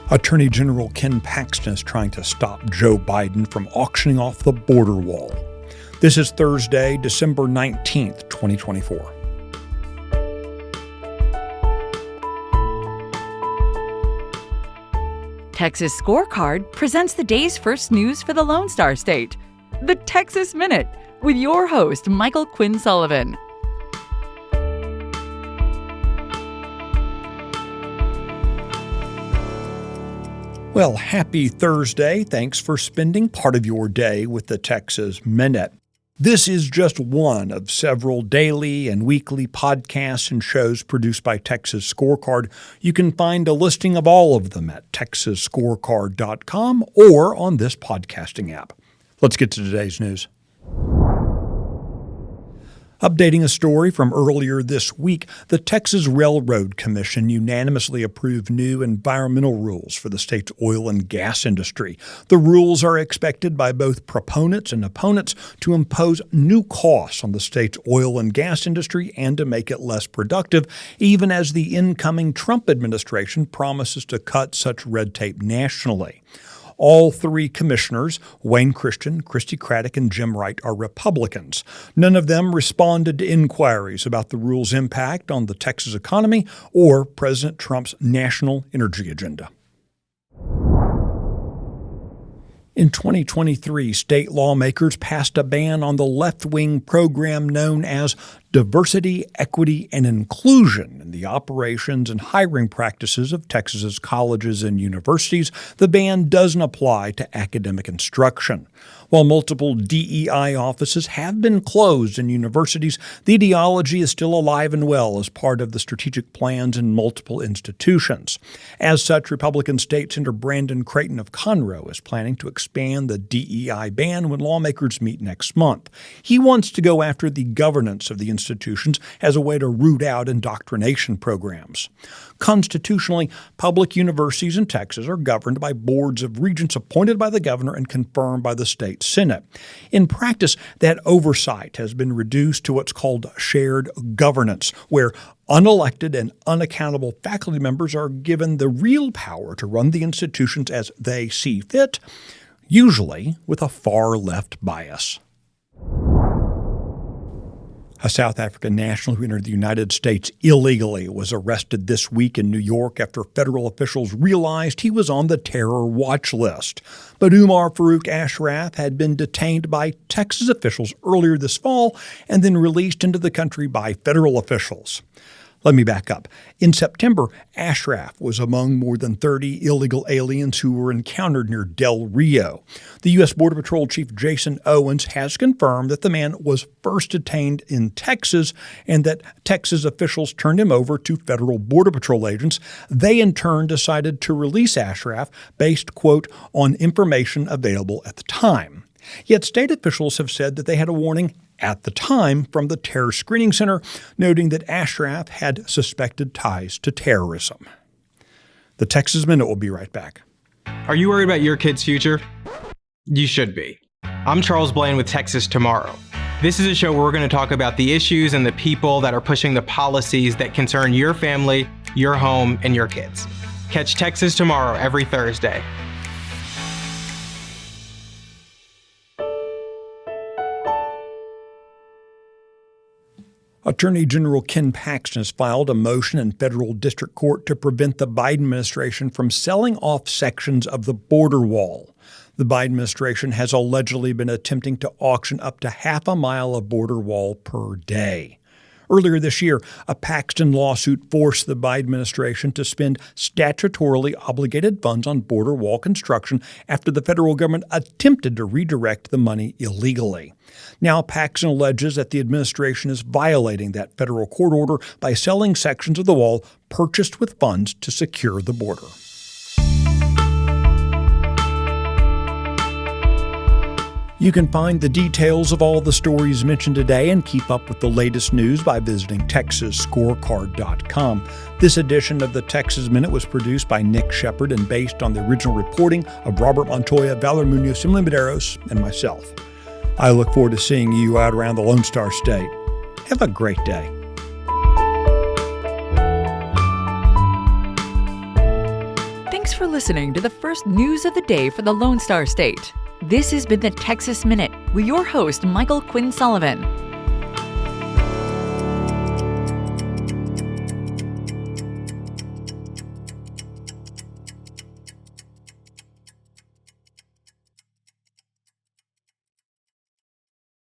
Attorney General Ken Paxton is trying to stop Joe Biden from auctioning off the border wall. This is Thursday, December 19th, 2024. Texas Scorecard presents the day's first news for the Lone Star State. The Texas Minute, with your host, Michael Quinn Sullivan. Well, happy Thursday. Thanks for spending part of your day with the Texas Minute. This is just one of several daily and weekly podcasts and shows produced by Texas Scorecard. You can find a listing of all of them at texasscorecard.com or on this podcasting app. Let's get to today's news. Updating a story from earlier this week, the Texas Railroad Commission unanimously approved new environmental rules for the state's oil and gas industry. The rules are expected by both proponents and opponents to impose new costs on the state's oil and gas industry and to make it less productive, even as the incoming Trump administration promises to cut such red tape nationally. All three commissioners, Wayne Christian, Christy Craddock, and Jim Wright, are Republicans. None of them responded to inquiries about the rule's impact on the Texas economy or President Trump's national energy agenda. In 2023, state lawmakers passed a ban on the left-wing program known as Diversity, Equity, and Inclusion in the operations and hiring practices of Texas's colleges and universities. The ban doesn't apply to academic instruction. While multiple DEI offices have been closed in universities, the ideology is still alive and well as part of the strategic plans in multiple institutions. As such, Republican State Senator Brandon Creighton of Conroe is planning to expand the DEI ban when lawmakers meet next month. He wants to go after the governance of the institutions as a way to root out indoctrination programs. Constitutionally, public universities in Texas are governed by boards of regents appointed by the governor and confirmed by the state Senate. In practice, that oversight has been reduced to what's called shared governance, where unelected and unaccountable faculty members are given the real power to run the institutions as they see fit, usually with a far-left bias. A South African national who entered the United States illegally was arrested this week in New York after federal officials realized he was on the terror watch list. But Umar Farooq Ashraf had been detained by Texas officials earlier this fall and then released into the country by federal officials. Let me back up. In September, Ashraf was among more than 30 illegal aliens who were encountered near Del Rio. The U.S. Border Patrol Chief Jason Owens has confirmed that the man was first detained in Texas and that Texas officials turned him over to federal Border Patrol agents. They, in turn, decided to release Ashraf based, quote, on information available at the time. Yet state officials have said that they had a warning at the time from the Terror Screening Center, noting that Ashraf had suspected ties to terrorism. The Texas Minute will be right back. Are you worried about your kid's future? You should be. I'm Charles Blaine with Texas Tomorrow. This is a show where we're going to talk about the issues and the people that are pushing the policies that concern your family, your home, and your kids. Catch Texas Tomorrow every Thursday. Attorney General Ken Paxton has filed a motion in federal district court to prevent the Biden administration from selling off sections of the border wall. The Biden administration has allegedly been attempting to auction up to half a mile of border wall per day. Earlier this year, a Paxton lawsuit forced the Biden administration to spend statutorily obligated funds on border wall construction after the federal government attempted to redirect the money illegally. Now, Paxton alleges that the administration is violating that federal court order by selling sections of the wall purchased with funds to secure the border. You can find the details of all the stories mentioned today and keep up with the latest news by visiting texasscorecard.com. This edition of the Texas Minute was produced by Nick Shepard and based on the original reporting of Robert Montoya, Valer Munoz, Emily Medeiros, and myself. I look forward to seeing you out around the Lone Star State. Have a great day. for listening to the first news of the day for the Lone Star State. This has been the Texas Minute with your host, Michael Quinn Sullivan.